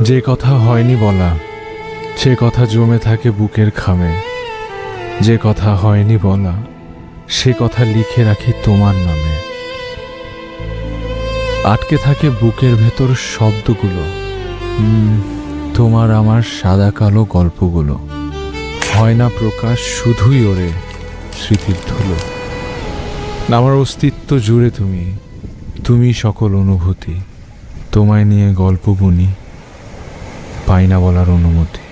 যে কথা হয়নি বলা সে কথা জমে থাকে বুকের খামে, যে কথা হয়নি বলা সে কথা লিখে রাখি তোমার নামে। আটকে থাকে বুকের ভেতর শব্দগুলো, তোমার আমার সাদা কালো গল্পগুলো, হয় না প্রকাশ, শুধুই ওরে স্মৃতির ধুলো। আমার অস্তিত্ব জুড়ে তুমি, তুমি সকল অনুভূতি, তোমায় নিয়ে গল্প বুনি, পাই না বলার অনুমতি।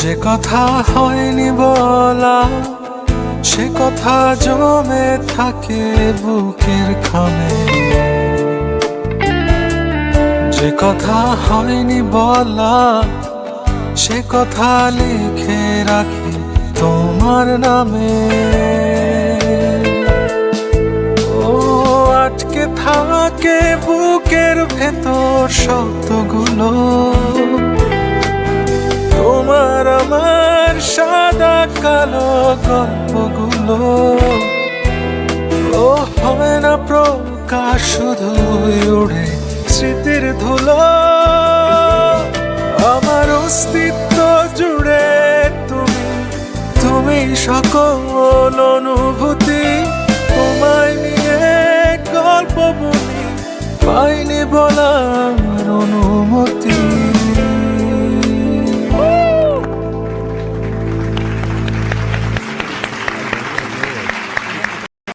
যে কথা হয়নি বলা সে কথা জমে থাকে বুকের খামে, যে কথা হয়নি বলা সে কথা লিখে রাখি তোমার নামে। ও আটকে থাকে বুকের ভেতর শব্দগুলো, তোমার আমার সাদা কালো গল্পগুলো, ও হয় না প্রকাশ, শুধুই উড়ে স্মৃতির ধুলো। আমার অস্তিত্ব জুড়ে তুমি, তুমি সকল অনুভূতি, তোমায় নিয়ে গল্প বুনি, পাইনি বলার অনুমতি।